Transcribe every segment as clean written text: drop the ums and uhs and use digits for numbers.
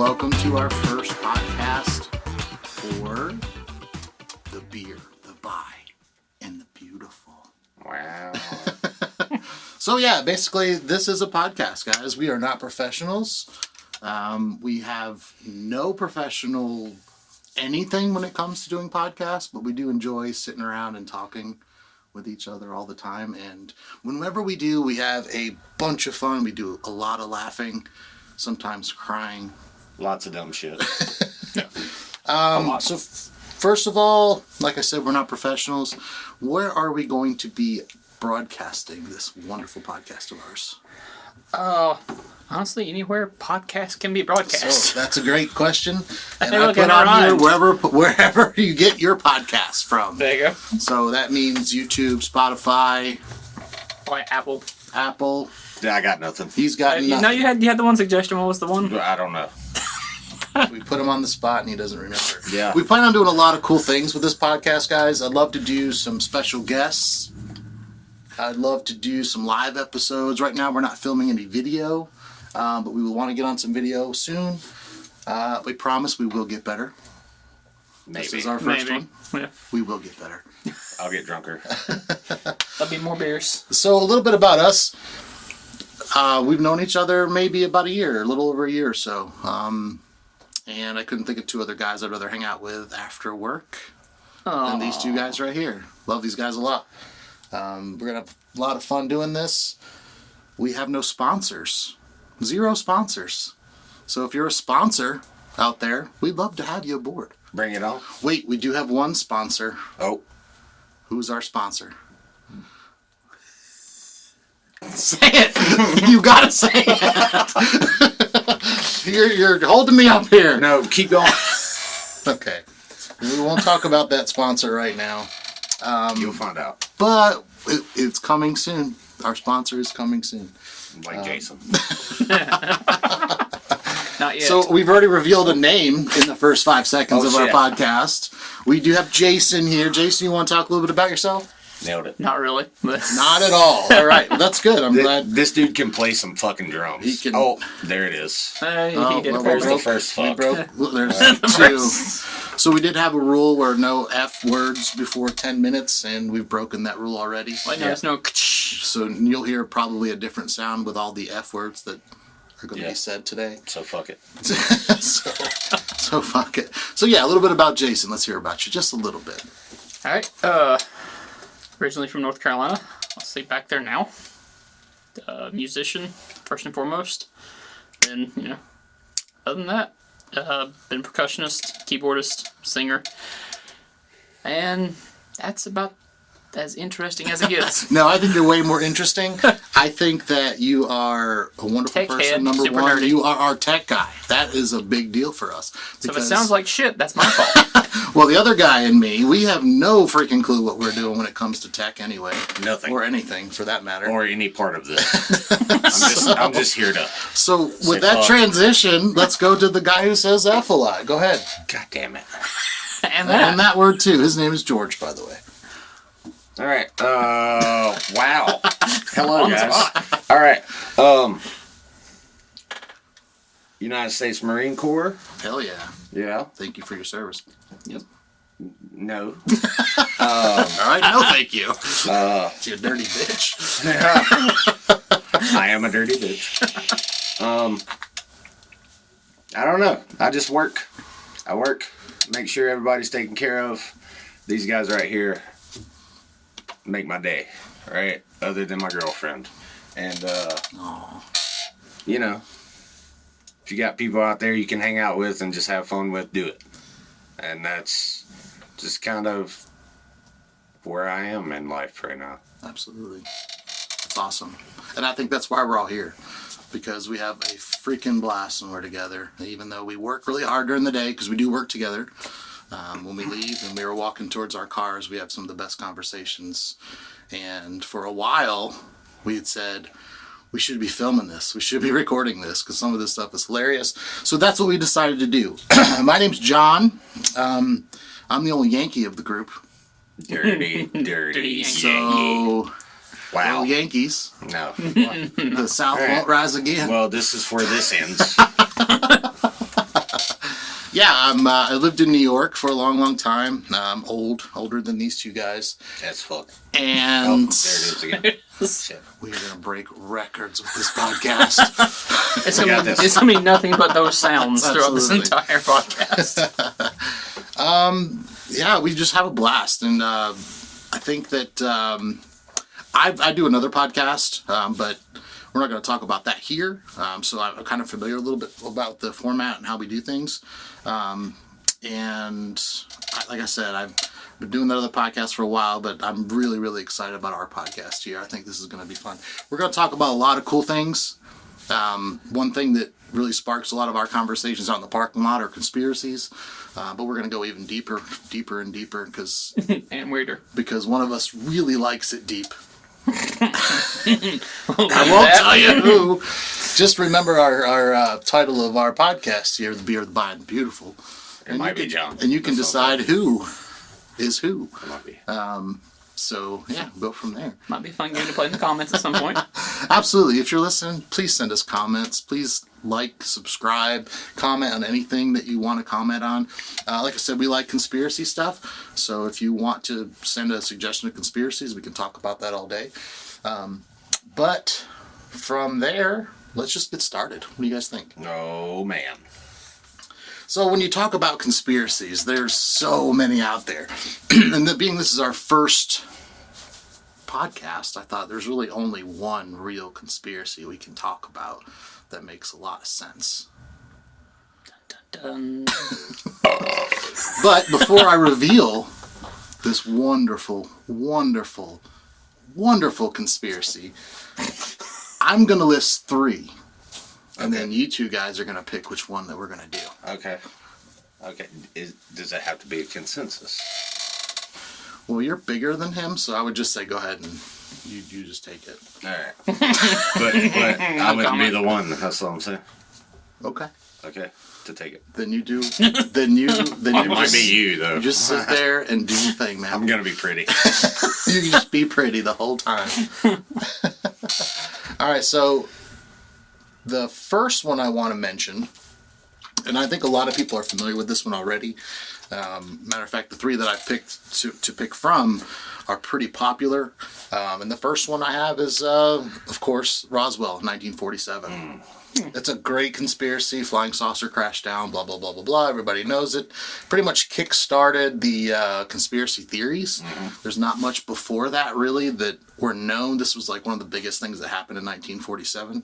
welcome to our first podcast for the beer, the buy, and the beautiful. Wow. So yeah, basically this is a podcast, guys. We are not professionals. We have no professional anything when it comes to doing podcasts, but we do enjoy sitting around and talking with each other all the time. And whenever we do, we have a bunch of fun. We do a lot of laughing, sometimes crying. Lots of dumb shit. So first of all, like I said, we're not professionals. Where are we going to be broadcasting this wonderful podcast of ours? Honestly, anywhere podcasts can be broadcast. So that's a great question. And Look, I put it on here rhymes. wherever you get your podcast from. There you go. So that means YouTube, Spotify, Or Apple. Apple. Yeah, I got nothing. He's got nothing. No, you had the one suggestion. What was the one? I don't know. We put him on the spot and he doesn't remember. Yeah. We plan on doing a lot of cool things with this podcast, guys. I'd love to do some special guests. I'd love to do some live episodes. Right now we're not filming any video, but we will want to get on some video soon. We promise we will get better. Maybe. This is our first one. Yeah. We will get better. I'll get drunker. There'll be more beers. So a little bit about us. We've known each other maybe about a year, a little over a year or so. And I couldn't think of two other guys I'd rather hang out with after work than these two guys right here. Love these guys a lot. We're going to have a lot of fun doing this. We have no sponsors. 0 sponsors. So if you're a sponsor out there, we'd love to have you aboard. Bring it on. Wait, we do have one sponsor. Oh. Who's our sponsor? Say it! You gotta say it! You're holding me up here. No, keep going. Okay. We won't talk about that sponsor right now. You'll find out. But it's coming soon. Our sponsor is coming soon. Like Jason. Not yet. So we've already revealed a name in the first 5 seconds of shit. our podcast. We do have Jason here. Jason, you want to talk a little bit about yourself? Nailed it. Not really. Not at all. All right. Well, that's good. I'm glad. This dude can play some fucking drums. He can- Oh, there it is. He Oh, did well, it There's first. the first We fuck. broke. Well, there's two. So we did have a rule where no F words before 10 minutes, and we've broken that rule already. Wait, no, there's no. So you'll hear probably a different sound with all the F words that are going to be said today. So fuck it. so fuck it. So yeah, a little bit about Jason. Let's hear about you. Just a little bit. All right. Originally from North Carolina. I'll stay back there now. Musician, first and foremost. Then, other than that, been percussionist, keyboardist, singer. And that's about as interesting as it gets. No, I think you're way more interesting. I think that you are a wonderful Tech person, head, number super one. nerdy. You are our tech guy. That is a big deal for us. So if it sounds like shit, that's my fault. Well, the other guy and me, we have no freaking clue what we're doing when it comes to tech anyway. Nothing. Or anything, for that matter. Or any part of this. I'm just here to. So, with Say that fuck. transition, let's go to the guy who says F a lot. Go ahead. God damn it. And that. And that word, too. His name is George, by the way. All right. Wow. Hello, On the guys. spot. All right. United States Marine Corps. Hell yeah. Yeah. Thank you for your service. Yep. No. All right, no thank you. You dirty bitch. I am a dirty bitch. I don't know. I just work. I work. Make sure everybody's taken care of. These guys right here make my day, right? Other than my girlfriend. And, if you got people out there you can hang out with and just have fun with, do it. And that's just kind of where I am in life right now. Absolutely. It's awesome. And I think that's why we're all here. Because we have a freaking blast when we're together. Even though we work really hard during the day, because we do work together. When we leave and we were walking towards our cars, we have some of the best conversations. And for a while, we had said, we should be filming this. We should be recording this because some of this stuff is hilarious. So that's what we decided to do. My name's John. I'm the only Yankee of the group. Dirty Yankee. So, Wow. go Yankees. No. The South All right. won't rise again. Well, this is where this ends. yeah, I lived in New York for a long, long time. I'm older than these two guys. That's fuck. And There it is again. Shit. we're going to break records with this podcast. It's gonna be nothing but those sounds throughout this Absolutely. entire podcast. Yeah, we just have a blast. And I think that I do another podcast, but we're not going to talk about that here. So I'm kind of familiar a little bit about the format and how we do things. Like I said, I've been doing that other podcast for a while, but I'm really, really excited about our podcast here. I think this is going to be fun. We're going to talk about a lot of cool things. One thing that really sparks a lot of our conversations out in the parking lot are conspiracies. But we're going to go even deeper and deeper because And weirder. one of us really likes it deep. I I won't tell you who. Just remember our title of our podcast here, The Beer, the Buying, the Beautiful. It might be John. And you can decide who is who. It might be. So, yeah, go from there. Might be a fun game to play in the comments at some point. Absolutely. If you're listening, please send us comments. Please like, subscribe, comment on anything that you want to comment on. Like I said, we like conspiracy stuff. So if you want to send a suggestion of conspiracies, we can talk about that all day. But from there, let's just get started. What do you guys think? Oh, man. So when you talk about conspiracies, there's so many out there. And being this is our first podcast, I thought there's really only one real conspiracy we can talk about that makes a lot of sense. Dun. But before I reveal this wonderful, wonderful, wonderful conspiracy, I'm going to list 3. And then you two guys are going to pick which one that we're going to do. Okay. Does that have to be a consensus? Well, you're bigger than him, so I would just say go ahead and you just take it. All right. but I wouldn't be the one. That's all I'm saying. Okay. Okay. To take it. Then you do. Then you It might be you though. You just sit there and do your thing, man. I'm gonna be pretty. You can just be pretty the whole time. All right, so the first one I want to mention, and I think a lot of people are familiar with this one already. Matter of fact, the 3 that I picked to pick from are pretty popular. And the first one I have is, of course, Roswell, 1947. It's a great conspiracy. Flying saucer crashed down, blah, blah, blah, blah, blah. Everybody knows it. Pretty much kick-started the conspiracy theories. There's not much before that, really, that were known. This was like one of the biggest things that happened in 1947.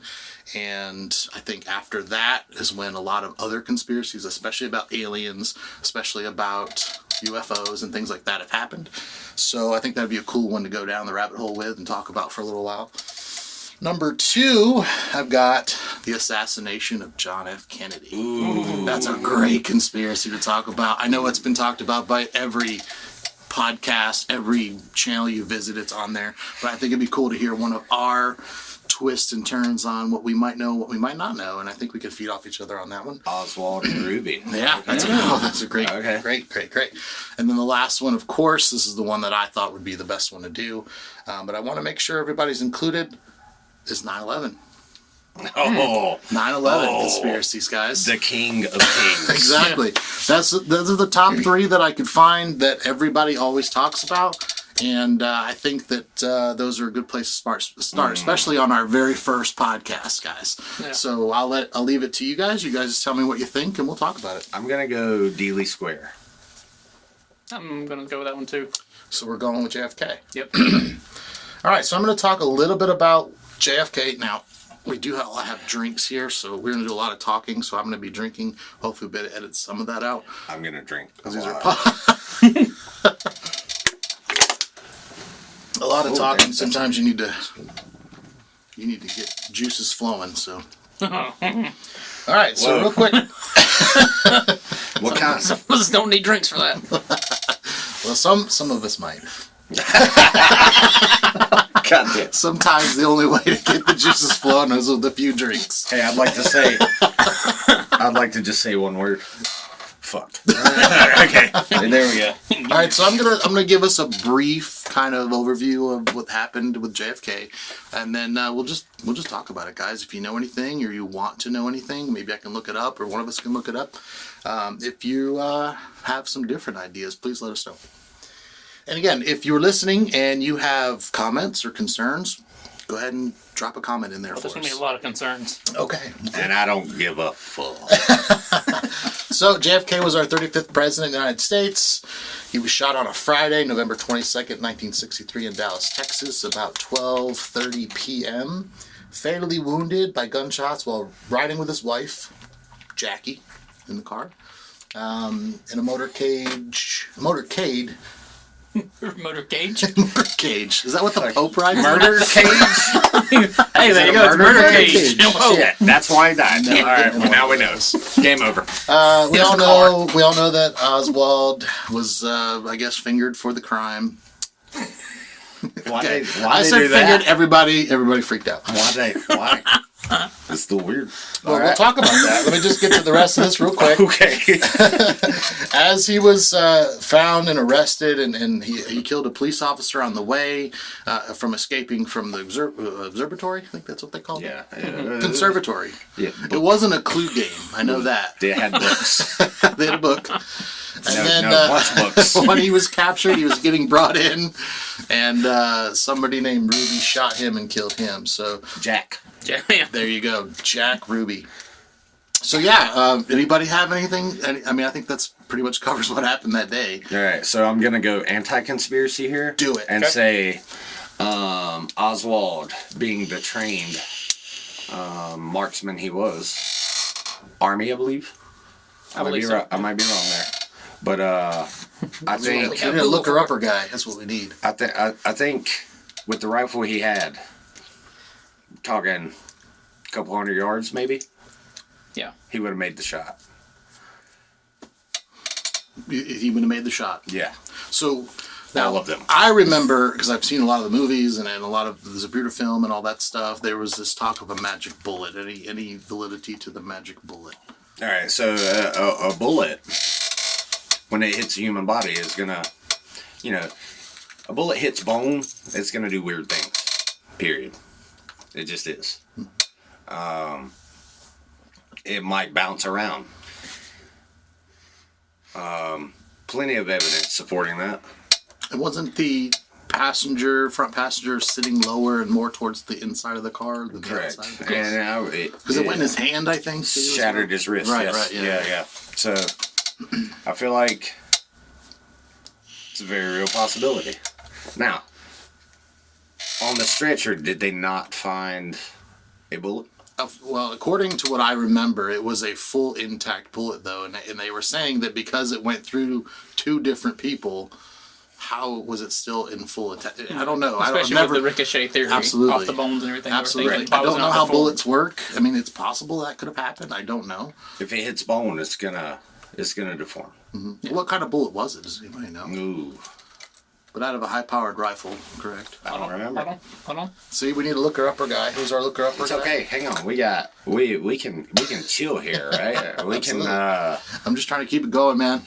And I think after that is when a lot of other conspiracies, especially about aliens, especially about UFOs and things like that, have happened. So I think that'd be a cool one to go down the rabbit hole with and talk about for a little while. Number 2, I've got the assassination of John F. Kennedy. Ooh. That's a great conspiracy to talk about. I know it's been talked about by every podcast, every channel you visit, it's on there. But I think it'd be cool to hear one of our twists and turns on what we might know, what we might not know. And I think we could feed off each other on that one. Oswald and Ruby. Yeah, that's a great, great. And then the last one, of course, this is the one that I thought would be the best one to do. But I want to make sure everybody's included. Is 9/11. Oh, 9/11 conspiracies, guys. the king of kings. Exactly. Those are the top 3 that I could find that everybody always talks about, and I think that those are a good place to start, especially on our very first podcast, guys. Yeah. So I'll leave it to you guys. You guys just tell me what you think, and we'll talk about it. I'm gonna go Dealey Square. I'm gonna go with that one too. So we're going with JFK. Yep. All right. So I'm going to talk a little bit about JFK now. We do have drinks here, so we're going to do a lot of talking, so I'm going to be drinking. Hopefully we'll be able to edit some of that out. I'm gonna drink a These lot. A lot of talking. Sometimes you need to get juices flowing, so. All right, so Whoa. real quick. What kind? Some of us don't need drinks for that. Well, some of us might. God damn. Sometimes the only way to get the juices flowing is with a few drinks. Hey, I'd like to just say one word. Fuck fucked. Okay, there we go. All right, so I'm gonna give us a brief kind of overview of what happened with JFK, and then we'll just talk about it, guys. If you know anything or you want to know anything, maybe I can look it up, or one of us can look it up. If you have some different ideas, please let us know. And again, if you're listening and you have comments or concerns, go ahead and drop a comment in there for us. There's going to be a lot of concerns. Okay. And I don't give a fuck. So JFK was our 35th president of the United States. He was shot on a Friday, November 22nd, 1963 in Dallas, Texas, about 12:30 p.m. Fatally wounded by gunshots while riding with his wife, Jackie, in the car, in a motorcade. Motorcade? Motorcade. Is that what the Pope rides? Murder cage? Hey, there you go. It's murder cage. Whoa. Shit, that's why he died. All right, well, now we know. Game over. We all know that Oswald was, I guess, fingered for the crime. Why Okay. they I said do fingered. that? Everybody freaked out. Why? It's still weird. Well, we'll talk about that. Let me just get to the rest of this real quick. Okay. As he was found and arrested, and he killed a police officer on the way from escaping from the observatory. I think that's what they called it. Yeah. Conservatory. Yeah. It wasn't a clue game. I know that. They had books. They had a book. And Watch books. when he was captured, he was getting brought in, and somebody named Ruby shot him and killed him. So Jack. Yeah. there you go, Jack Ruby. So anybody have anything? I mean, I think that's pretty much covers what happened that day. All right, so I'm gonna go anti-conspiracy here. Do it. And say Oswald, being the trained marksman he was, Army, I believe. I might be wrong there, but I think We need a looker-upper guy. That's what we need. I think with the rifle he had, talking a couple hundred yards maybe. Yeah. He would have made the shot. He would have made the shot. Yeah. So I love them. I remember, because I've seen a lot of the movies and a lot of the Zapruder film and all that stuff, there was this talk of a magic bullet. Any validity to the magic bullet? All right, so a bullet, when it hits a human body, is gonna, a bullet hits bone, it's gonna do weird things. Period. It just is. It might bounce around. Plenty of evidence supporting that. It wasn't the front passenger sitting lower and more towards the inside of the car than the Correct. outside? And Because it went in his hand, I think. Too, shattered his wrist. Right, yes. right, yeah. So I feel like it's a very real possibility. Now, on the stretcher, did they not find a bullet? Well, according to what I remember, it was a full intact bullet, though, and they were saying that because it went through two different people, how was it still in full attack? I don't know. Especially with the ricochet theory. Absolutely. Off the bones and everything. Absolutely. Like, I don't know how before. bullets work. I mean, it's possible that could have happened. I don't know. If it hits bone, it's gonna deform. Mm-hmm. What kind of bullet was it? Does anybody know? Ooh, But out of a high-powered rifle, correct? I don't remember. Hold on. See, we need a looker-upper guy. Who's our looker-upper It's guy? okay. Hang on. We can chill here, right? We can. I'm just trying to keep it going, man.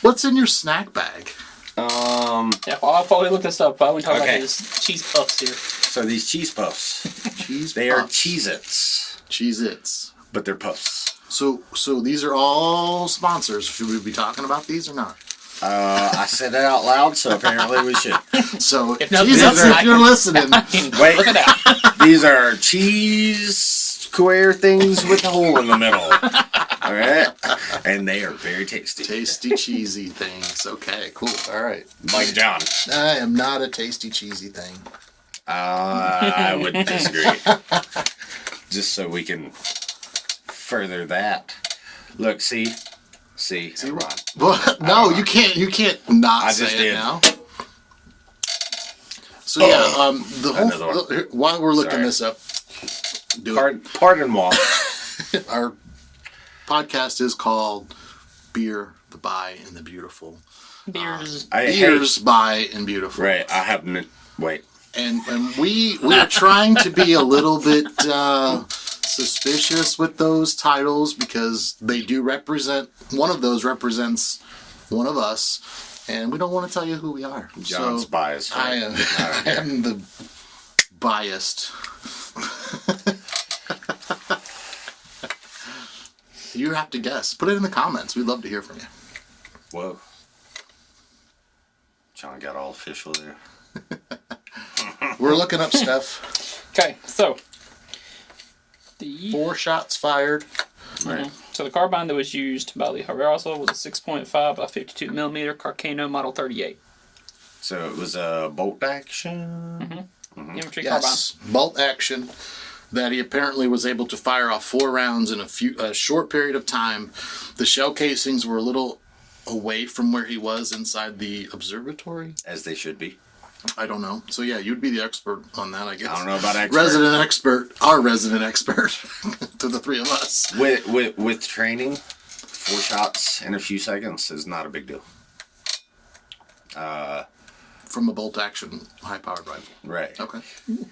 What's in your snack bag? Yeah, while we look this up, we talk about Okay. these cheese puffs here. So these cheese puffs, Cheese they are puffs. Cheez-Its, Cheez-Its. but they're puffs. So these are all sponsors. Should we be talking about these or not? I said that out loud, so apparently we should. So, If nothing Cheez-Its, else, if you're listening, Wait. Look at that. These are cheese square things with a hole in the middle. All right, and they are very tasty. tasty, cheesy things. Okay, cool. All right. Like John. I am not a tasty, cheesy thing. I would disagree. Just so we can further that. Look, see, Ron. Well, no, you can't not I say just it did. now. So yeah, the Another whole while we're looking Sorry. this up, do it. Pardon moi. Our podcast is called Beer, the By, and the Beautiful. Beers. Beers by and beautiful. Right, I haven't. Wait. And we are trying to be a little bit suspicious with those titles because they do represent, one of those represents one of us, and we don't want to tell you who we are. John's biased. I am, I am the biased. You have to guess. Put it in the comments. We'd love to hear from you. Whoa. John got all official there. We're looking up stuff. Okay, so the 4 shots fired. Right. So the carbine that was used by Lee Harvey Oswald was a 6.5 by 52 millimeter Carcano Model 38. So it was a bolt action. Infantry Yes, bolt action that he apparently was able to fire off 4 rounds in a short period of time. The shell casings were a little away from where he was inside the observatory. As they should be. I don't know. So yeah, you'd be the expert on that, I guess. I don't know about expert. Resident expert, our resident expert, to the 3 of us. With training, 4 shots in a few seconds is not a big deal. From a bolt action high-powered rifle. Right. Okay.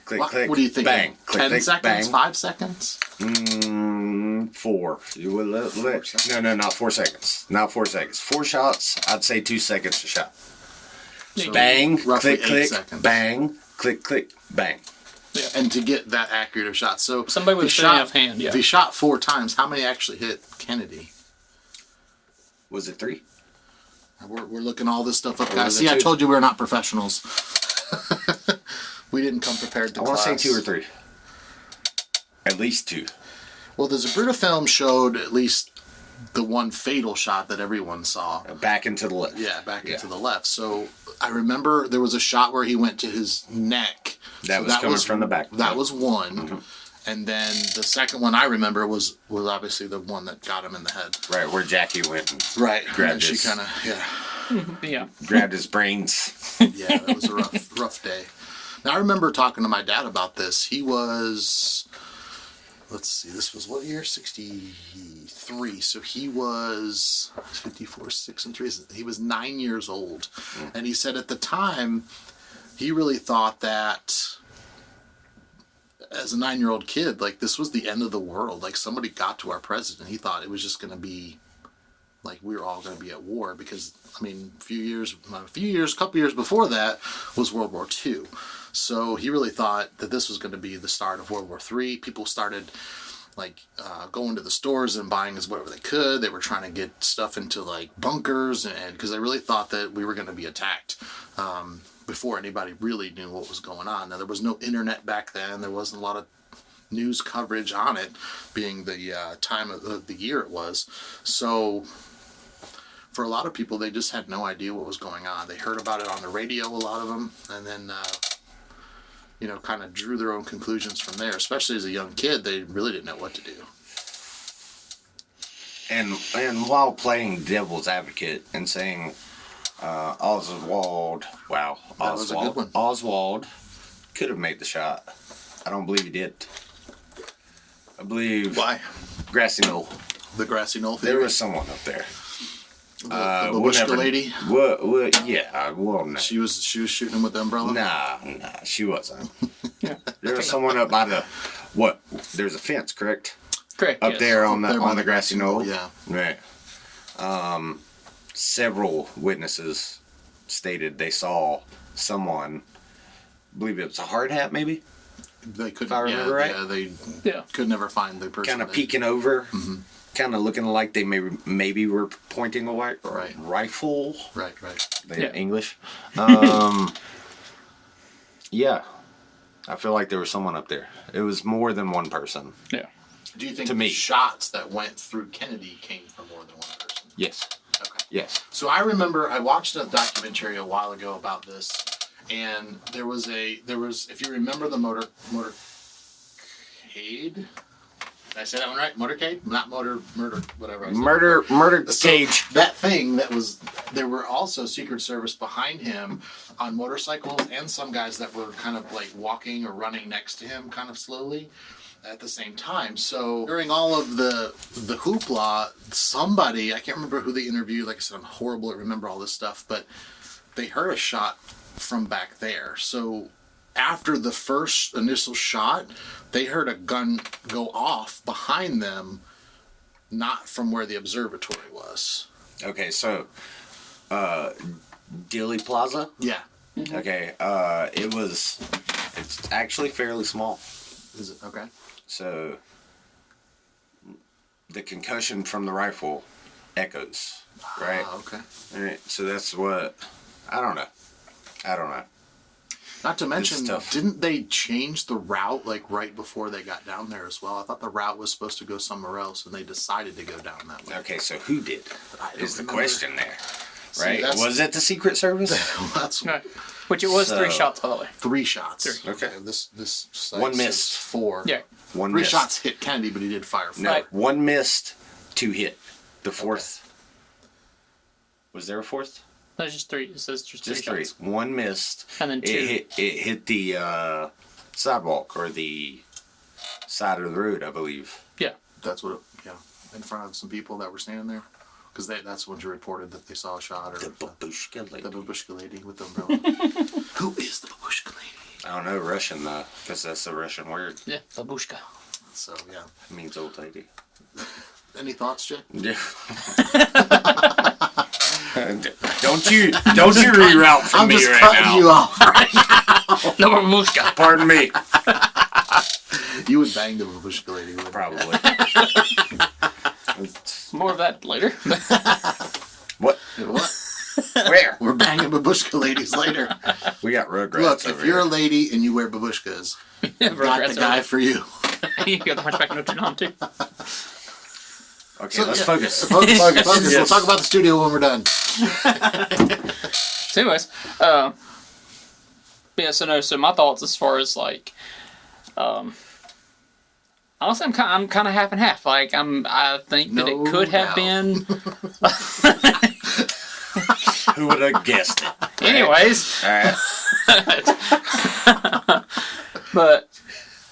Click, What, click. what do you think? Bang. 10 click, seconds? Bang. 5 seconds? 4. You will no, not 4 seconds. Not 4 seconds. 4 shots. I'd say 2 seconds a shot. So Bang. roughly Click, 8 click. seconds. Bang. Click, click. Bang. And to get that accurate of shot. So Somebody with if he a steady shot- enough hand, yeah. If he shot 4 times, how many actually hit Kennedy? Was it 3? We're looking all this stuff up, Or guys. was it See, I 2? told you we're not professionals. We didn't come prepared to I want class. to say 2 or 3. At least 2. Well, the Zabruta film showed at least the one fatal shot that everyone saw. Back into the left. Yeah, back into the left. So I remember there was a shot where he went to his neck. That So was coming from the back. That was one. And then the second one I remember was obviously the one that got him in the head. Right, where Jackie went and Right. Grabbed and she his- kind of, Yeah. grabbed his brains. yeah, that was a rough day. Now I remember talking to my dad about this. He was, let's see, this was what year? 63. So he was 54, 6 and 3. He was 9 years old. And he said at the time, he really thought that as a 9-year-old kid, like this was the end of the world. Like somebody got to our president. He thought it was just going to be like we were all going to be at war because, I mean, a couple years before that was World War II. So he really thought that this was going to be the start of World War III. People started like going to the stores and buying as whatever they could. They were trying to get stuff into like bunkers, and because they really thought that we were going to be attacked before anybody really knew what was going on. Now there was no internet back then. There wasn't a lot of news coverage on it, being the time of the year it was. So for a lot of people, they just had no idea what was going on. They heard about it on the radio, a lot of them, and then kind of drew their own conclusions from there. Especially as a young kid, they really didn't know what to do. And while playing devil's advocate and saying Oswald, wow, That was a good one. Oswald could have made the shot. I don't believe he did. I believe Why? Grassy Knoll. The grassy knoll There theory? was someone up there. the We'll babushka never- lady? What? Yeah. Well, no. She was shooting him with the umbrella? Nah, she wasn't. Yeah. There was someone up by the what? There's a fence, correct? Correct. Up yes. there on There by the grassy knoll. Yeah. Right. Several witnesses stated they saw someone. I believe it was a hard hat, maybe. They couldn't, If I remember right. Yeah, they Yeah. could never find the person. Kind of they- peeking over, Mm-hmm. kind of looking like they maybe were pointing a Right. rifle. Right. They Yeah. English. Yeah, I feel like there was someone up there. It was more than one person. Yeah. Do you think To the me. shots that went through Kennedy came from more than one person? Yes. Okay. Yes. So I remember I watched a documentary a while ago about this, and there was if you remember the motorcade. Did I say that one right? Motorcade, not murder, whatever. I said. Murder So, cage. That thing there were also Secret Service behind him on motorcycles, and some guys that were kind of like walking or running next to him, kind of slowly. At the same time. So during all of the hoopla, somebody, I can't remember who they interviewed, like I said, I'm horrible at remember all this stuff, but they heard a shot from back there. So after the first initial shot, they heard a gun go off behind them, not from where the observatory was. Okay, so Dealey Plaza. Yeah. Okay, it's actually fairly small. Is it okay? So the concussion from the rifle echoes, right? Ah, okay. All right. So that's what I don't know. Not to mention, tough. didn't they change the route like right before they got down there as well? I thought the route was supposed to go somewhere else, and they decided to go down that way. Okay, so who did? I don't Is the remember. question there, See, right? that's- Was it the Secret Service? That's Right. Which it was 3 So- shots, by the way. 3 shots. Three. Okay. This site One says missed. 4. Yeah. One 3 missed. shots hit Kennedy, but he did fire 4. No, Right. one missed, 2 hit. The fourth. Was there a fourth? No, it's just 3. It says just 3 Just 3. shots. One missed. And then 2. It hit the sidewalk or the side of the road, I believe. Yeah. That's what. In front of some people that were standing there, because that's when you reported that they saw a shot or The babushka the lady. babushka lady with the umbrella. Who is the babushka lady? I don't know Russian though, because that's a Russian word. Yeah. Babushka. So yeah. It means old lady. Any thoughts, Jay? Yeah. don't you reroute from I'm me just right cutting now. you off. No, babushka. Pardon me. You would bang the babushka lady. Wouldn't you? Probably. More of that later. What? What? Where? We're banging babushka ladies later. We got Rugrats Look, over if you're a here. lady and you wear babushkas, got the Rugrats guy are- for you. You got the Hunchback of Notre Dame too. Okay, let's focus. Focus. We'll Yes. talk about the studio when we're done. So, anyways, yeah. So my thoughts as far as like, honestly, I'm kind of half and half. Like, I think that No it could have doubt. been. Who would have guessed it? Anyways, All right. but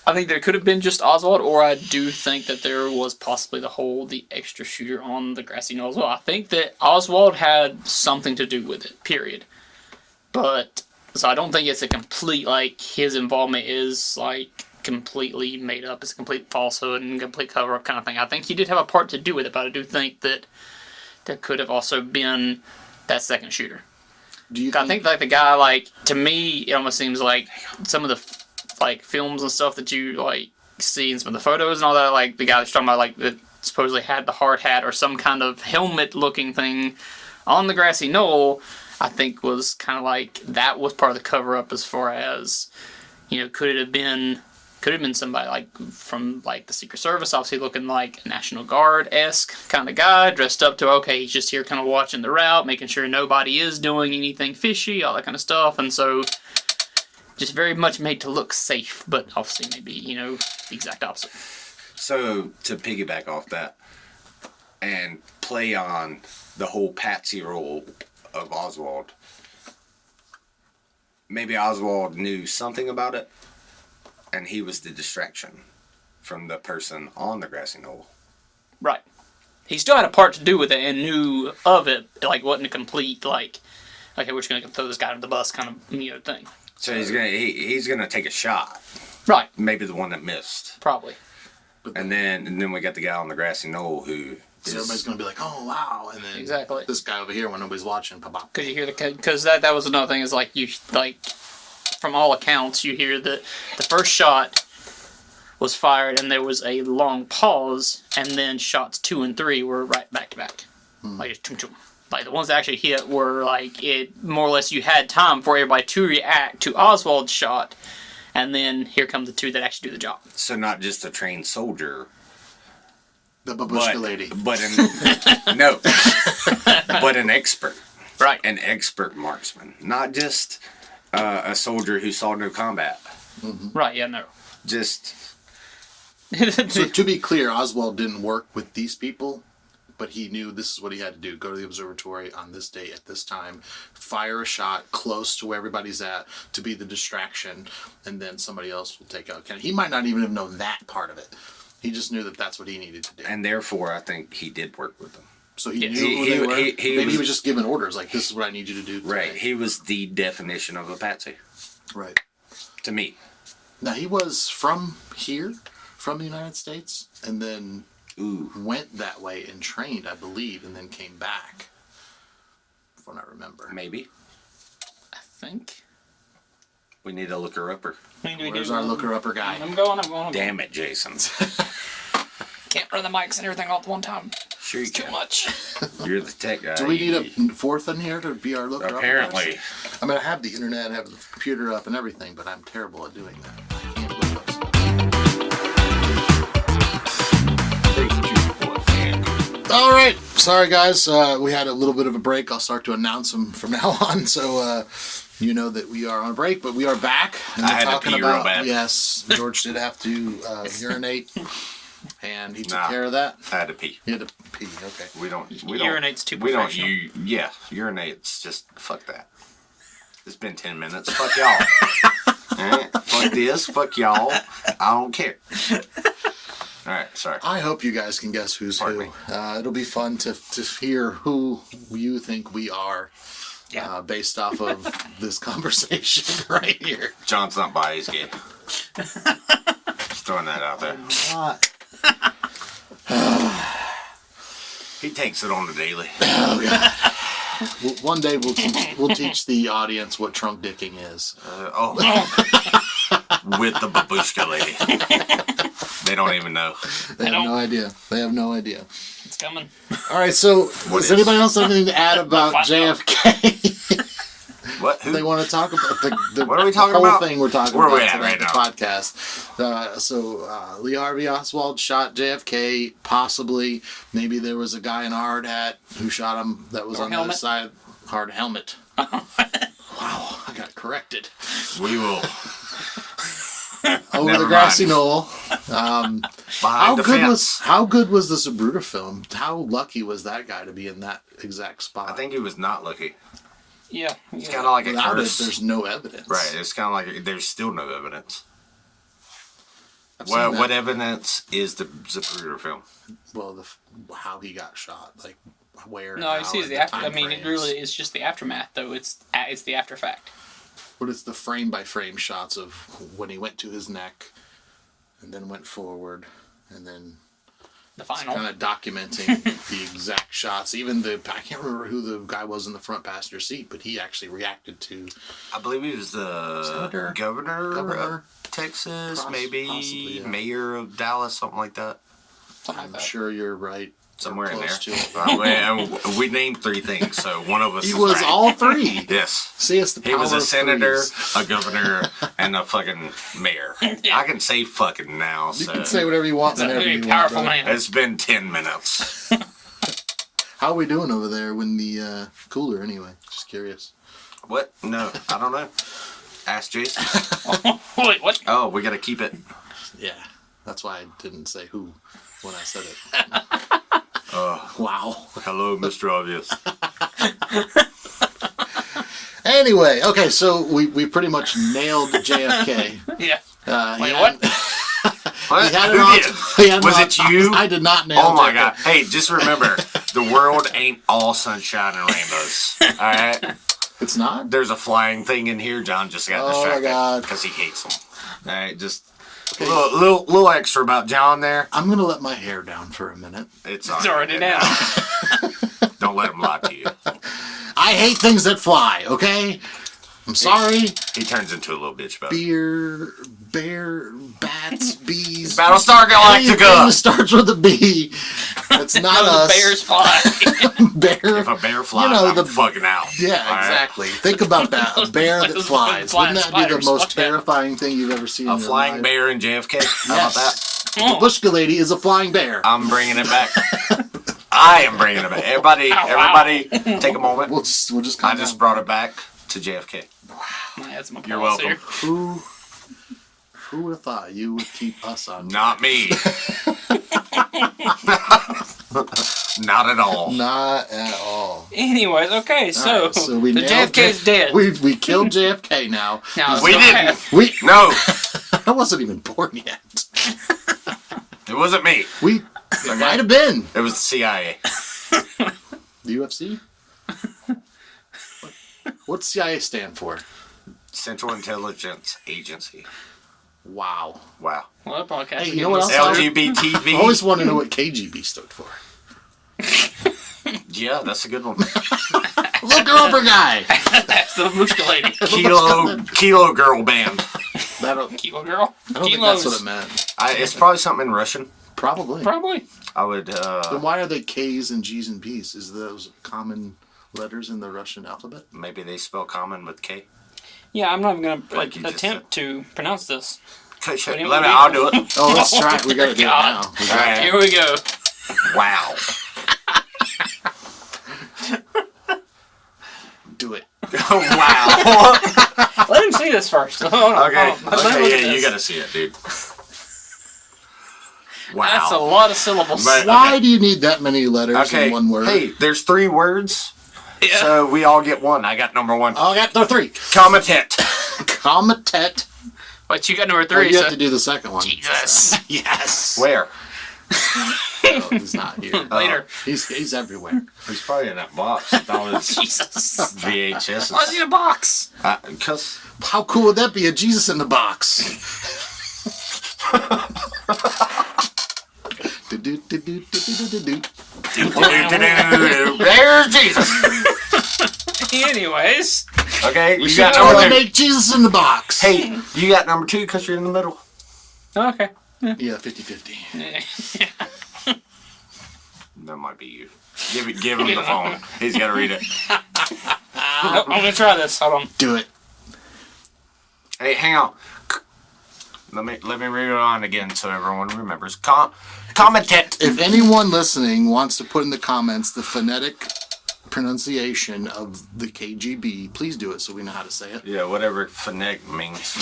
I think there could have been just Oswald, or I do think that there was possibly the extra shooter on the grassy knoll as well. I think that Oswald had something to do with it, period. But, so I don't think it's a complete, like, his involvement is, like, completely made up. It's a complete falsehood and complete cover-up kind of thing. I think he did have a part to do with it, but I do think that there could have also been that second shooter. Do you I think like the guy, like, to me it almost seems like some of the like films and stuff that you like see in some of the photos and all that, like the guy that's talking about like that supposedly had the hard hat or some kind of helmet looking thing on the grassy knoll, I think was kind of like that was part of the cover up as far as, you know, could have been somebody like from like the Secret Service, obviously looking like a National Guard-esque kind of guy, dressed up to, okay, he's just here kind of watching the route, making sure nobody is doing anything fishy, all that kind of stuff, and so just very much made to look safe, but obviously maybe, you know, the exact opposite. So to piggyback off that and play on the whole patsy role of Oswald, maybe Oswald knew something about it and he was the distraction from the person on the grassy knoll. Right. He still had a part to do with it and knew of it, like wasn't a complete, like, okay, we're just going to throw this guy under the bus kind of, you know, thing. So he's gonna take a shot, Right. maybe the one that missed, Probably. and then we got the guy on the grassy knoll who So everybody's gonna be like, "Oh wow!" And then Exactly. this guy over here when nobody's watching, pop. Because you hear because that was another thing is like you like from all accounts you hear that the first shot was fired and there was a long pause and then shots 2 and 3 were right back to back, like just chum, chum. Like the ones that actually hit were like it more or less you had time for everybody to react to Oswald's shot, and then here come the 2 that actually do the job. so not just a trained soldier, The babushka lady. but an expert. Right. An expert marksman, not just a soldier who saw no combat. Right. Yeah. No. Just So to be clear, Oswald didn't work with these people, but he knew this is what he had to do: go to the observatory on this date at this time, fire a shot close to where everybody's at to be the distraction, and then somebody else will take out Kennedy. He might not even have known that part of it. He just knew that that's what he needed to do. and therefore, I think he did work with them. So he Yes. knew who they were. He Maybe he was- was just giving orders, like, this is what I need you to do today. Right, he was the definition of a patsy. Right. To me. Now, he was from here, from the United States, and then went that way and trained, I believe, and then came back. If I remember. Maybe. I think. We need a looker-upper. Where's our looker-upper guy? I'm going. Damn it, Jason. Can't run the mics and everything all at one time. Sure you It's too can. much. You're the tech guy. Do we need a fourth in here to be our looker-upper? Apparently. I mean, I have the internet, I have the computer up and everything, but I'm terrible at doing that. I can't look up. All right. Sorry, guys. We had a little bit of a break. I'll start to announce them from now on, so you know that we are on a break, but we are back. And I we're had to talking pee real about bad. yes, George did have to urinate, and he took Nah. care of that. I had to pee. He had to pee. Okay. We don't. Urinate's too We don't. professional. Yeah, urinate's just fuck that. It's been 10 minutes. Fuck y'all. Alright? Fuck this. Fuck y'all. I don't care. Alright, sorry. I hope you guys can guess who's Pardon who. me. It'll be fun to hear who you think we are. Yeah. Based off of this conversation right here. John's not bi, he's gay. Just throwing that out there. He takes it on the daily. Oh, God. One day we'll teach the audience what trunk dicking is. With the babushka lady. They don't even know. They have no idea. They have no idea. It's coming. All right, so does anybody else have anything to add about JFK? What? Who? They want to talk about the What are we talking whole about? thing we're talking Where are about we at tonight, right the now? podcast. Lee Harvey Oswald shot JFK, possibly. Maybe there was a guy in a hard hat who shot him that was on the other side. Hard helmet. Wow, I got corrected. We will. Over Never the grassy mind. knoll. Behind the fence. How good was the Zapruder film? How lucky was that guy to be in that exact spot? I think he was not lucky. Yeah. It's kind of like a without it, curse. there's no evidence. Right, it's kind of like there's still no evidence. I've seen Well, that. what evidence is the Zapruder film? Well, how he got shot, like where. No, and you how, see, and the the after. I time mean, it frames. really is just the aftermath, though. It's the after fact. But it's the frame by frame shots of when he went to his neck, and then went forward, and then The final. kind of documenting the exact shots. Even I can't remember who the guy was in the front passenger seat, but he actually reacted to. I believe he was the Senator? governor Governor? of Texas, maybe possibly, yeah. mayor of Dallas, something like that. Something I'm like that. sure you're right. Somewhere in there. Close to it. We named 3 things, so one of us He is was right. all 3. Yes. See, it's the He power was a of senator, threes. a governor, and a fucking mayor. I can say fucking now, You so can say whatever you want He's a whenever very you powerful want. brother. man. it's been 10 minutes. How are we doing over there in the cooler anyway? Just curious. What? No, I don't know. Ask Jason. Wait, what? Oh, we gotta keep it. Yeah, that's why I didn't say who when I said it. Oh, Wow. hello, Mr. Obvious. Anyway, okay, so we pretty much nailed JFK. Yeah. He Wait, had- what? What? He had Who an did? he had an Was it you? I did not nail Oh my JFK. god. Hey, just remember, the world ain't all sunshine and rainbows. Alright? It's not? There's a flying thing in here. John just got Oh my distracted. God. Because he hates them. Alright, just Okay. a little extra about John there. I'm going to let my hair down for a minute. It's already down. Don't let him lie to you. I hate things that fly, okay? I'm sorry. He turns into a little bitch about it. Bear, bats, bees. Battlestar Anything that Galactica! starts with a B. It's not None of us. the bears fly. Bear. If a bear flies, know, I'm the- fucking out. Yeah, Alright? exactly. Think about that. A bear that Those flies. flying Wouldn't that be the spiders, most fuck that. terrifying thing you've ever seen A in your flying life? bear in JFK? How about that? The Bushka lady is a flying bear. I'm bringing it back. I am bringing it back. Everybody, take a moment. We'll just I just brought it back to JFK. I had some You're applause welcome. here. Who would have thought you would keep us on? Not me. Not at all. Not at all. Anyways, okay, so, All right, so we the nailed JFK's dead. We killed JFK now. Now, We so didn't. We No, I wasn't even born yet. it wasn't me. We it might have been It was the CIA. the UFC. What's CIA stand for? Central Intelligence Agency. Wow. Wow. Well, that podcast. Hey, is you know what getting else? LGBTV. I always want to know what KGB stood for. Yeah, that's a good one. Look over guy. That's the Mushka lady. Kilo Girl Band. That'll, Kilo girl. I don't think that's what it meant. It's probably something in Russian. Probably. Probably. I would. Then why are they K's and G's and B's? Is those common letters in the Russian alphabet? Maybe they spell common with K. Yeah, I'm not even gonna Like you just attempt to pronounce this. Let you me. want me- I'll do it. Oh, let's try it. We gotta do it now. God. We All right. Here we go. Wow. do it. Wow. Let him see this first. Hold on, Okay. hold on. Let him look at Yeah, you this. gotta see it, dude. Wow. That's a lot of syllables. But- Why do you need that many letters Okay. in one word? Hey, there's 3 words, Yeah. so we all get one. I got number 1. Oh, I got the 3. Comitet. Comitet. But you got number Oh, 3. you So have to do the second one. Jesus. Yes. Where? Oh, he's not here. Later. He's everywhere. He's probably in that box. That was Jesus. VHS. Why's he in a box? Because How cool would that be? A Jesus in the box. Do-do-do-do-do-do-do-do. there's Jesus. Anyways. Okay, you Should got totally number 2. make Jesus in the box. Hey, you got number 2 because you're in the middle. Okay. Yeah, 50-50. That might be you. Give him the phone. He's got to read it. Nope, I'm gonna try this. Hold on. Do it. Hey, hang on. Let me read it on again so everyone remembers. Comitet. If anyone listening wants to put in the comments the phonetic pronunciation of the KGB, please do it so we know how to say it. Yeah, whatever phonetic means.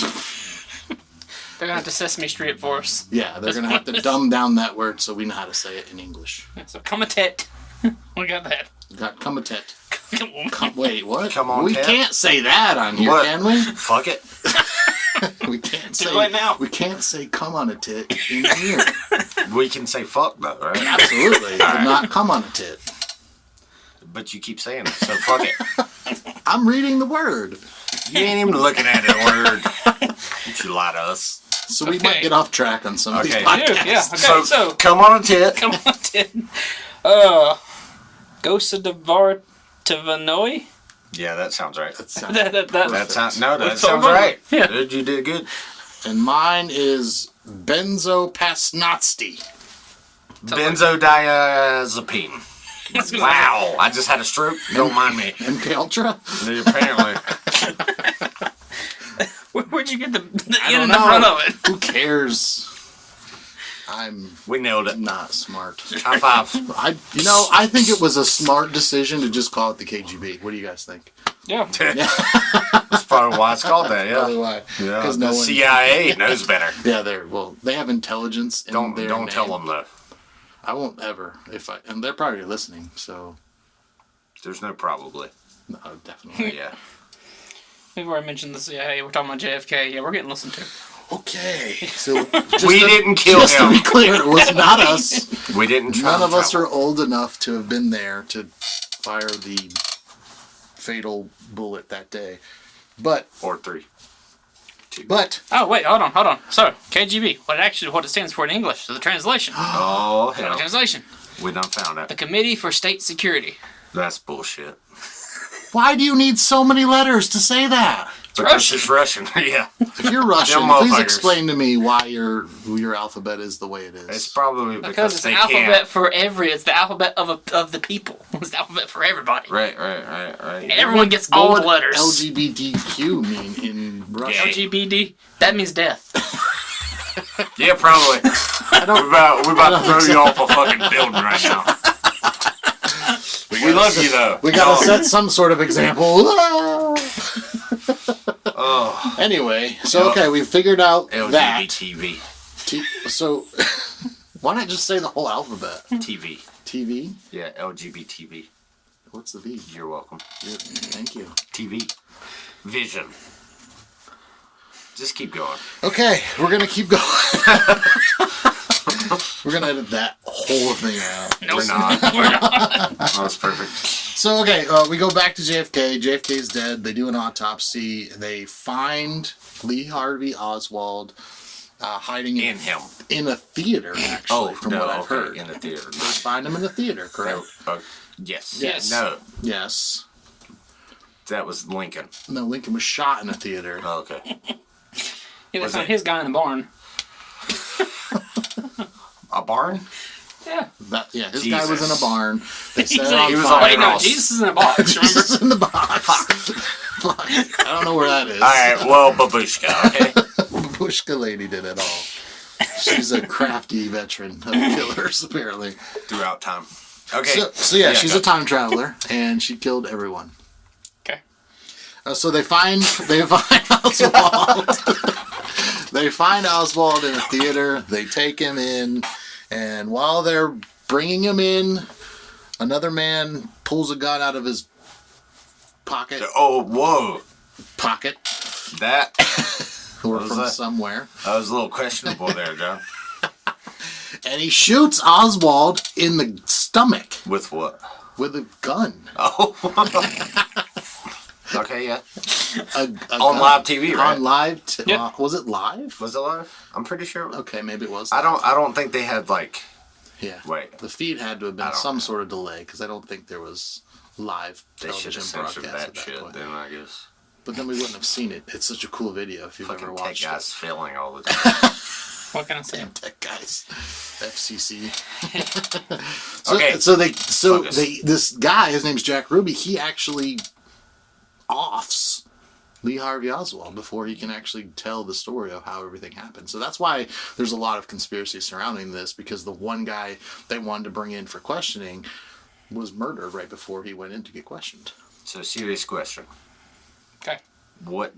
They're gonna have to Sesame Street it for us. Yeah, they're going to have to dumb down that word so we know how to say it in English. So comitet. We got that. We got comitet. Come on. Wait, what? Come on, we Ted. can't say that on here, What? can we? Fuck it. We can't say it now. We can't say come on a tit in here. We can say fuck though, right? Absolutely, but not come on a tit. But you keep saying it, so fuck it. I'm reading the word, You ain't even looking at it, word. Don't you lie to us. so we Okay. might get off track on some of these Okay. podcasts. Yeah. Okay. So come on a tit. come on, Ted. Gosadavaratovanoi? Yeah, that sounds right. That sounds That That sounds that That's sounds all right. right. Yeah. Dude, you did good. And mine is benzopasnotsty. Benzodiazepine. Wow, I just had a stroke. Don't mind me. MK Ultra? Apparently. Where'd you get the I in don't the know. front of it? Who cares? I'm We nailed it. not smart. High five. I think it was a smart decision to just call it the KGB. What do you guys think? Yeah. That's probably why it's called that, Probably yeah. why. Yeah, Because the no one. CIA knows better. Yeah, they have intelligence in Don't their don't tell name. them though. I won't ever and they're probably listening, so There's no probably. no, definitely. Yeah. We've already mentioned the CIA. We're talking about JFK. Yeah, we're getting listened to. Okay, so just We to- didn't kill Just to him. be clear, it was not us. We didn't try. None to of us travel. are old enough to have been there to fire the fatal bullet that day. But Or 3. Oh wait, hold on. So KGB, what it stands for in English? So the translation. Oh The hell. translation. We done found The it. Committee for State Security. That's bullshit. why do you need so many letters to say that? Because Russian. it's Russian. Yeah. If you're Russian, Them please motherfuckers. explain to me why your alphabet is the way it is. It's probably Because it's they an alphabet can't. for it's the alphabet of the people. It's the alphabet for everybody. Right. Everyone gets What all would the letters. LGBTQ mean in Russian? LGBT, that means death. Yeah, probably. We're about to throw you off a fucking building right now. We love you though. We gotta set some sort of example. Oh, Anyway, so okay, we figured out that. LGBTV. So, why not just say the whole alphabet? TV. TV? Yeah, LGBTV. What's the V? You're welcome. Thank you. TV. Vision. Just keep going. Okay, we're gonna keep going. We're gonna edit that whole thing out. No, We're not. We're not. That was perfect. So okay, we go back to JFK. JFK's dead. They do an autopsy. They find Lee Harvey Oswald hiding In him. in a theater. Actually, from what I've heard, in the theater. they find him in a theater. Correct? Yes. Yes. No, Yes. that was Lincoln. No, Lincoln was shot in a theater. Oh, okay. Yeah, they Was found it- his guy in the barn. A barn? Yeah. His guy was in a barn. They set it He on was fire. on Wait, no, cross. Jesus is in a box, remember? Jesus in the box. Fuck. I don't know where that is. All right. Well, babushka. Okay. Pushka lady did it all. She's a crafty veteran of killers, apparently. Throughout time. Okay. So yeah, she's go. a time traveler, and she killed everyone. Okay. So they find Oswald. They find Oswald in a theater. They take him in, and while they're bringing him in, another man pulls a gun out of his pocket. Oh, whoa. Or That was from that? somewhere. that was a little questionable there, John. And he shoots Oswald in the stomach With what? with a gun. Oh. Okay, yeah. A On gun. live TV, right? On live. Yep. Was it live? Was it live? I'm pretty sure it was. Okay, maybe it was. I don't think they had like. Yeah. Wait. The feed had to have I been don't some know. sort of delay because I don't think there was live They should television have censored broadcast that at that shit point. then, I guess. But then we wouldn't have seen it. It's such a cool video if you've ever Fucking tech watched guys it. failing all the time. What can I say? Damn tech guys, FCC. Okay, focus. This guy, his name's Jack Ruby. He actually offs Lee Harvey Oswald before he can actually tell the story of how everything happened. So that's why there's a lot of conspiracy surrounding this, because the one guy they wanted to bring in for questioning was murdered right before he went in to get questioned. So, serious question. Okay. What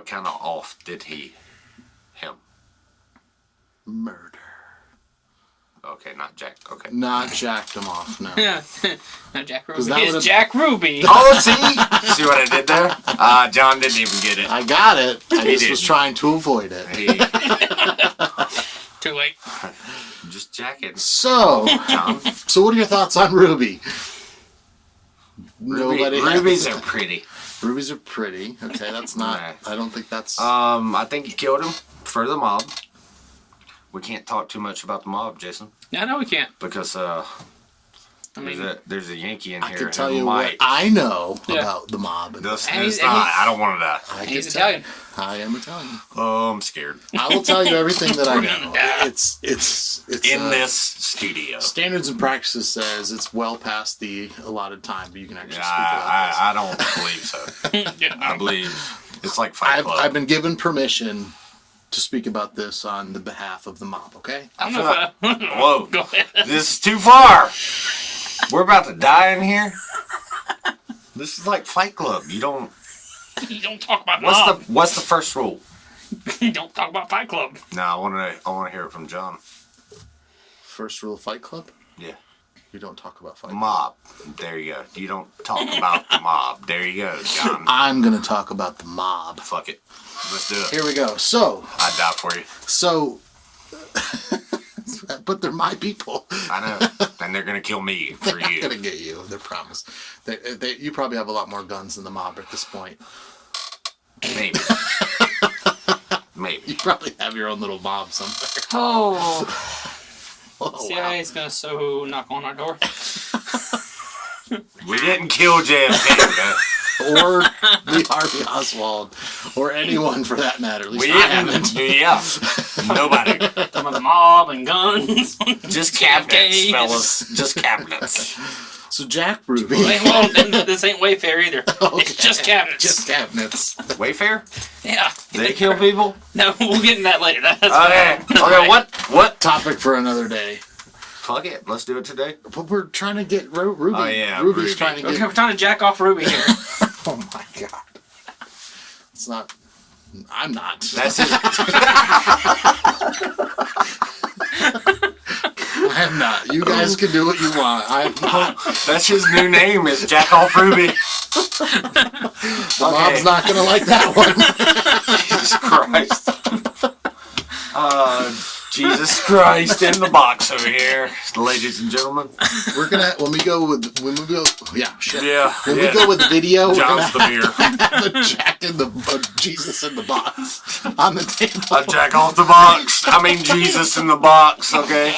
kind of off did him? Murder. Okay, not Jack. Okay. Not jacked him off, no. Yeah. No, Jack 'Cause Ruby that is would've- Jack Ruby. Oh, see? See what I did there? John didn't even get it. I got it. I He just was didn't. trying to avoid it. He, Too late. just jacking. So, John. so what are your thoughts on Ruby? Nobody. Rubies are pretty. Rubies are pretty. Okay, that's not. I don't think that's. I think he killed him for the mob. We can't talk too much about the mob, Jason, Yeah, no, we can't. because I mean, there's a Yankee in I here can tell who you might. what I know Yeah. about the mob. This And is he's- not. and he's- I don't want to die. I he's can tell- Italian. I am Italian. Oh, I'm scared. I will tell you everything that I We're gonna know. die. It's In this studio. standards and practices says it's well past the allotted time, but you can actually Yeah, speak about this. I don't believe so. Yeah. I believe it's like Fight Club. I've been given permission to speak about this on the behalf of the mob. Okay. I don't know if Whoa. Go ahead. This is too far. We're about to die in here. This is like Fight Club. You don't. You don't talk about mob. What's the first rule? You don't talk about Fight Club. No, I want to hear it from John. First rule of Fight Club: Yeah. you don't talk about Fight Club. Mob. There you go. You don't talk about the mob. There you go, John. I'm gonna talk about the mob. Fuck it. Let's do it. Here we go. So, I'd die for you. but they're my people. I know. And they're gonna kill me for They're not you. gonna get you. They promise. You probably have a lot more guns than the mob at this point. Maybe. Maybe. You probably have your own little mob somewhere. Oh. Oh, CIA is going to so knock on our door. We didn't kill JFK. man. Or Lee Harvey Oswald, or anyone for that matter. At least We I didn't. haven't. Yeah. Nobody. Some of the mob and guns. Just cabinets, JFK. fellas. Just cabinets. So Jack Ruby. Well, this ain't Wayfair either. Okay. It's just cabinets. Just cabinets. Wayfair? Yeah. They kill people? No, we'll get in that later. That's Okay. fine. Okay, what? Topic for another day. Fuck it. Let's do it today. But we're trying to get Ruby. Oh, yeah, Ruby's Ruby. trying to Okay, get. we're trying to jack off Ruby here. Oh my god. It's not. I'm not. That's his. I'm not. You guys can do what you want. I'm not. That's his new name. Is Jack Off Ruby. The mob's not gonna like that one. Jesus Christ. Jesus Christ in the box over here, ladies and gentlemen. We're gonna when we go with shit. Yeah, When we go with video, John's the beer. have the Jack in the Jesus in the box on the table. A Jack off the box. I mean Jesus in the box. Okay.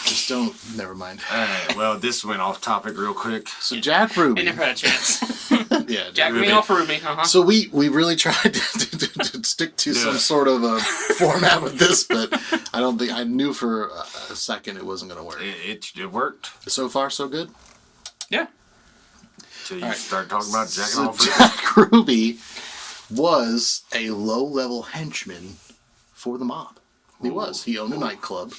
Just don't. Never mind. All right. Well, this went off topic real quick. So Jack Ruby. He never had a chance. Yeah, Jack Ruby. me off Ruby. Uh-huh. So we really tried to stick to some sort of a format with this, but I don't think I knew for a second it wasn't going to work. It worked. So far, so good. Yeah. Till you start talking about Jack So off. Jack Ruby was a low-level henchman for the mob. He was. He owned a nightclub,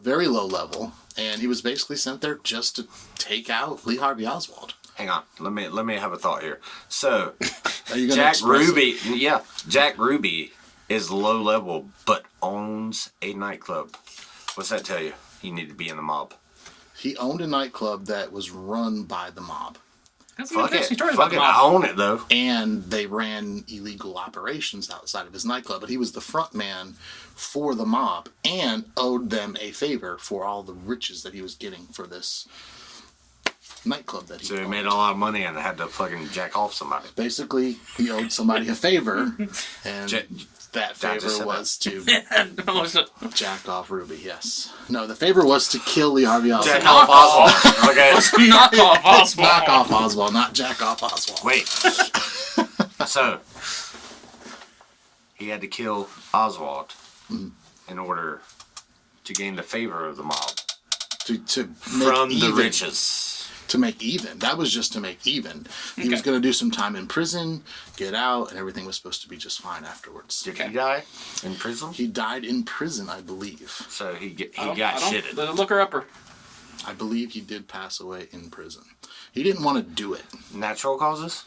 very low level, and he was basically sent there just to take out Lee Harvey Oswald. Hang on. Let me have a thought here. So Are you gonna Jack express Ruby, Jack Ruby is low level, but owns a nightclub. What's that tell you? He needed to be in the mob. He owned a nightclub that was run by the mob. That's Fuck it. story about Fuck the it. mob. I own it though. And they ran illegal operations outside of his nightclub, but he was the front man for the mob and owed them a favor for all the riches that he was getting for this nightclub that he So he owned. made a lot of money and had to fucking jack off somebody. Basically, he owed somebody a favor, and Ja- that I just favor said was to What was it? jack off Ruby, yes. No, the favor was to kill Lee Harvey Oswald. Jack off Oswald. Okay. Knock off Oswald. Knock off Oswald, not jack off Oswald. Wait. So he had to kill Oswald in order to gain the favor of the mob To make from the even. riches. To make even. That was just to make even. He was going to do some time in prison, get out, and everything was supposed to be just fine afterwards. Did he die in prison? He died in prison, I believe. So he I got don't- shitted. Look her up. I believe he did pass away in prison. He didn't want to do it. Natural causes?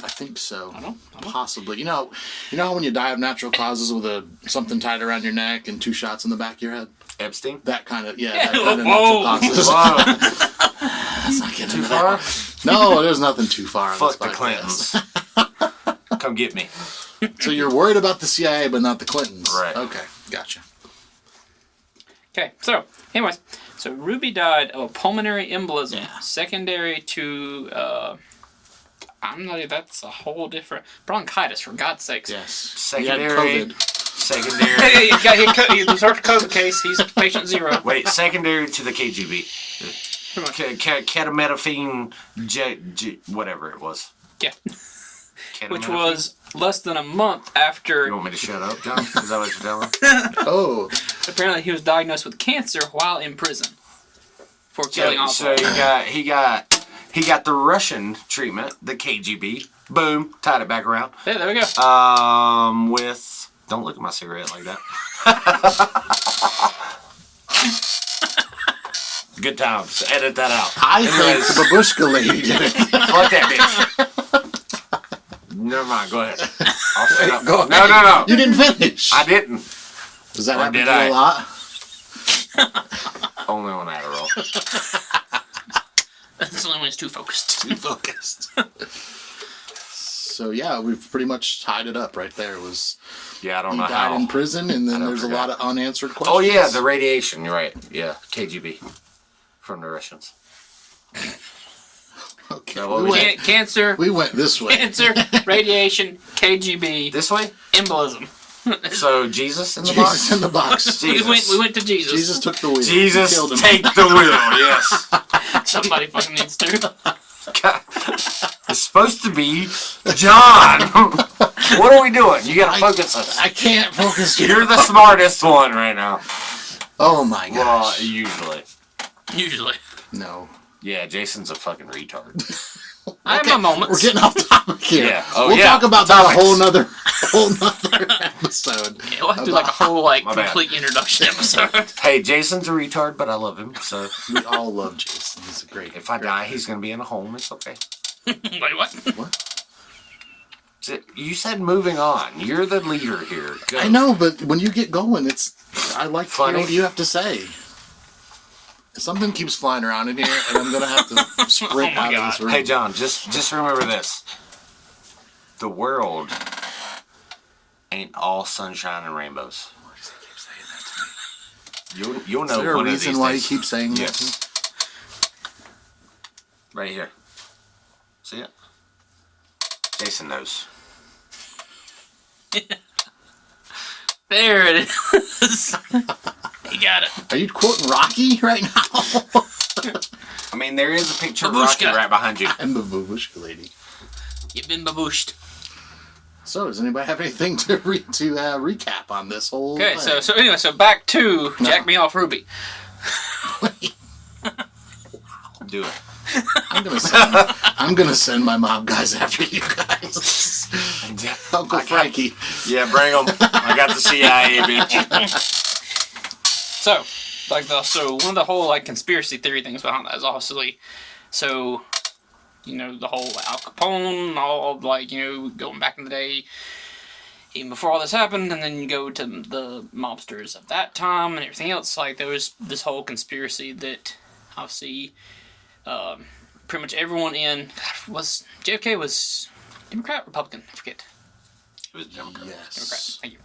I think so. I don't know. Possibly. You know how when you die of natural causes with something tied around your neck and 2 shots in the back of your head? Epstein? That kind of, Yeah, that kind of whoa. natural causes. Whoa. Let's not get Too into far? that. No, there's nothing too far. on Fuck this the podcast. Clintons. Come get me. So you're worried about the CIA, but not the Clintons. Right. Okay, gotcha. Okay, so, anyways. So, Ruby died of a pulmonary embolism, Yeah. secondary to, that's a whole different, bronchitis, for God's sakes. Yes. He had Secondary. COVID. Secondary. Hey, he deserves a COVID case. He's patient 0. Wait, secondary to the KGB. Come on. Ketametaphine, whatever it was. Yeah. Which Ketametaphine? was less than a month after. You want me to shut up, John? Is that what you're telling? Oh, Apparently, he was diagnosed with cancer while in prison for killing So Oswald. he got the Russian treatment, the KGB. Boom, tied it back around. Yeah, there we go. With don't look at my cigarette like that. Good times. Edit that out. I Anyways, think the Babushka lady did it. fuck that bitch. Never mind. Go ahead. I'll shut up. Go ahead. No. You didn't finish. I didn't. Does that Or happen did to I? you a lot? Only on Adderall. That's only when it's too focused. Too focused. So yeah, we've pretty much tied it up right there. It was Yeah, I don't he know died how. in prison, and then I there's a forgot. lot of unanswered questions. Oh yeah, the radiation. You're right. Yeah, KGB from the Russians. Okay, Now, what we was went, Cancer, we went this way. cancer, radiation, KGB, This way. embolism. So Jesus in the Jesus box. in the box. Jesus. We went to Jesus. Jesus took the wheel. Jesus, Killed him. take the wheel. Yes. Somebody fucking needs to. God. It's supposed to be John. What are we doing? You gotta focus us. I can't focus. You're the smartest one right now. Oh my Well, gosh. usually. Usually. No. Yeah, Jason's a fucking retard. I have my moments. We're getting off topic here. Yeah. Oh, we'll yeah. talk about that Topics. a whole nother episode. Yeah, we'll have to do like a whole My bad. complete introduction episode. Hey, Jason's a retard, but I love him. So We all love Jason. He's a great. if I die, he's gonna be in a home. It's okay. Wait, what? What? You said moving on. You're the leader here. Go. I know, but when you get going, I like to hear Funny. what you have to say. Something keeps flying around in here, and I'm gonna have to sprint Oh my out of this room. Hey, John, just remember this. The world ain't all sunshine and rainbows. Why does he keep saying that to me? You'll know Is there a one of reason these why you days. keep saying Yes. that? Right here. See it? Jason knows. There it is. He got it. Are you quoting Rocky right now? I mean, there is a picture of Babushka. Rocky right behind you. I'm the babushka lady. You've been babooshed. So, does anybody have anything to recap on this whole Okay, thing? so anyway, so back to Jack Me Off Ruby. Do it. I'm gonna send my mob guys after you guys. Uncle Frankie. Yeah, bring them. I got the CIA, bitch. So, one of the whole like conspiracy theory things behind that is obviously, so, you know, the whole Al Capone, all like, you know, going back in the day, even before all this happened, and then you go to the mobsters of that time and everything else. Like, there was this whole conspiracy that obviously, pretty much everyone in JFK was Democrat, Republican, I forget. It was Democrat. Yes. Democrat. Thank you.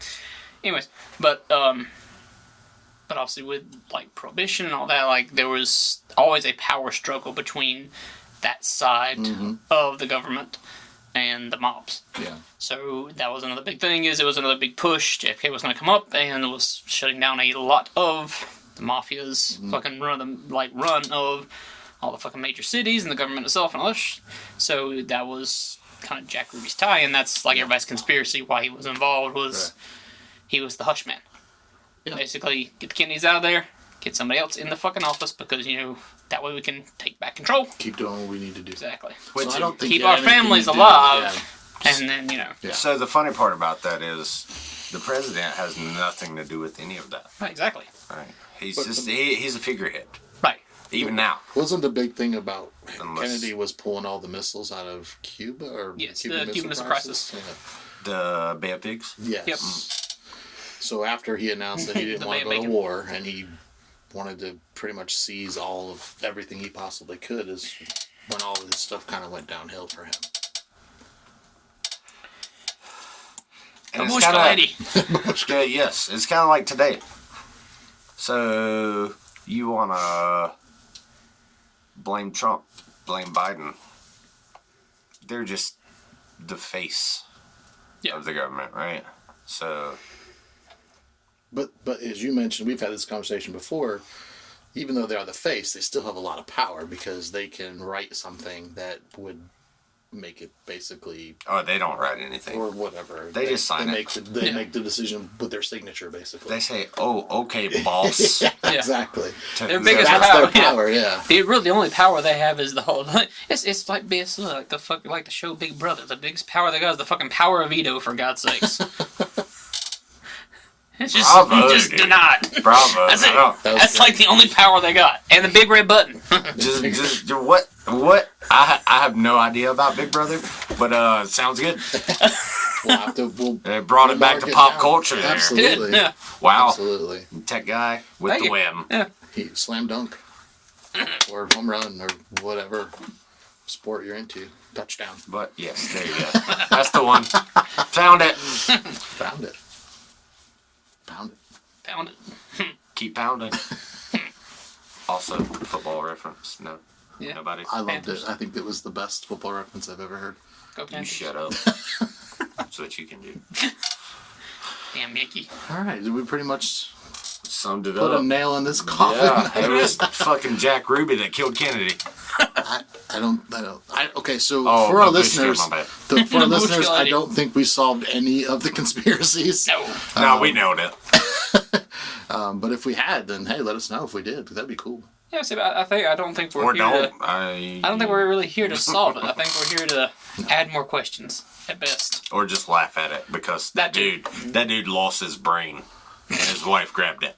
Anyways, but obviously with like prohibition and all that, like there was always a power struggle between that side of the government and the mobs. Yeah. So that was another big thing. It was another big push. JFK was going to come up and was shutting down a lot of the mafia's fucking run of all the fucking major cities and the government itself and all this. So that was kind of Jack Ruby's tie, and that's like everybody's conspiracy why he was involved was he was the hush man. Yeah. Basically, get the Kennedys out of there, get somebody else in the fucking office because, you know, that way we can take back control. Keep doing what we need to do. Exactly. So I don't think Keep it had our anything families to do- alive, and then, you know. Yeah. So the funny part about that is the president has nothing to do with any of that. Right, exactly. Right? He's But just he's a figurehead. Right. Even now. Wasn't the big thing about Unless- Kennedy was pulling all the missiles out of Cuba or Yes, Cuban the Cuban Missile Crisis. The Bay of Pigs. Yeah. Yes. Yep. So after he announced that he didn't The want to Bay go of to Bacon. war and he wanted to pretty much seize all of everything he possibly could, is when all of this stuff kind of went downhill for him. And it's Babushka kinda- lady. yes, it's kind of like today. So you want to blame Trump, blame Biden. They're just the face of the government, right? So, But as you mentioned, we've had this conversation before. Even though they are the face, they still have a lot of power because they can write something that would make it basically, oh, they don't write anything. or whatever. They just sign it. They make the decision with their signature, basically. They say, "Oh, okay, boss." Yeah, exactly. Their biggest That's power, their power. Yeah. Really, the only power they have is the whole. It's like basically like the show Big Brother. The biggest power they got is the fucking power of veto. For God's sakes. It's just Bravo, you just dude. deny it. Bravo. That's it. No, That's like the only power they got, and the big red button. just what? I have no idea about Big Brother, but sounds good. We'll They brought it back to mark pop down. culture there. Absolutely. Yeah. Wow. Absolutely. Tech guy with Thank the you. win. Yeah. He slam dunk or home run or whatever sport you're into. Touchdown. But yes, there you go. That's the one. Found it. Found it. Found it. Found it. Keep pounding. Also, football reference. No. Yeah. Nobody. I loved Panthers. it. I think it was the best football reference I've ever heard. Go You Panthers. shut up. That's what you can do. Damn Yankee. All right. Did we pretty much Summed it put a up. nail in this coffin? Yeah, it was fucking Jack Ruby that killed Kennedy. Okay, so Oh, for our Babushka, listeners, my bad. for our Babushka listeners, I lady. don't think we solved any of the conspiracies. No. No, we nailed it. But if we had, then hey, let us know if we did. That'd be cool. Yeah, see, but I don't think we're Or here don't. to. I I don't think we're really here to solve it. I think we're here to add more questions at best. Or just laugh at it because that dude lost his brain and his wife grabbed it.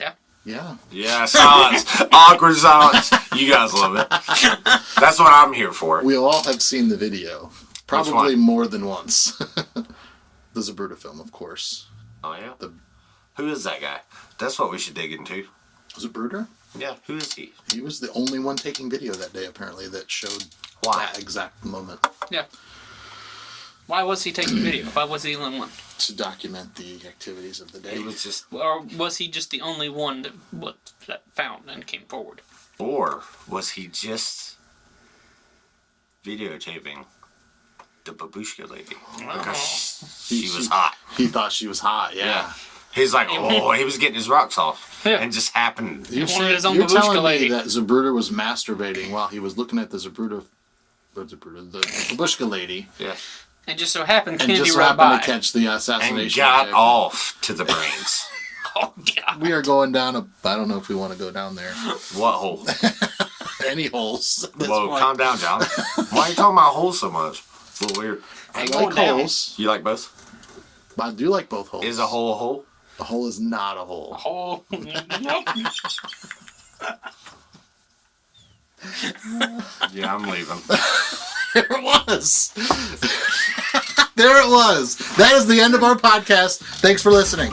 Yeah. Yeah. Yeah, silence. Awkward silence. You guys love it. That's what I'm here for. We all have seen the video. Probably more than once. The Zabruta film, of course. Oh, yeah? The- Who is that guy? That's what we should dig into. Zabruta? Yeah, who is he? He was the only one taking video that day, apparently, that showed Why? that exact moment. Yeah. Why was he taking video? Why was he the only one? To document the activities of the day. It was just, Or was he just the only one that found and came forward? or was he just videotaping the babushka lady? Because she was hot. He thought she was hot, yeah. He's like, oh, he was getting his rocks off. Yeah. And just happened. You're, wanted his own you're babushka telling lady. me that Zabruta was masturbating while he was looking at the the babushka lady, Yeah. And just so happened and Kennedy just rode happened by. to catch the And assassination. got of off to the brains. Oh, God. We are going down I don't know if we want to go down there. What hole? Any holes. at this Whoa, point. calm down, John. Why are you talking about holes so much? It's a little weird. I Ain't like going down. holes. You like both? But I do like both holes. Is a hole a hole? A hole is not a hole. Oh, nope. Yeah, I'm leaving. There it was. There it was. That is the end of our podcast. Thanks for listening.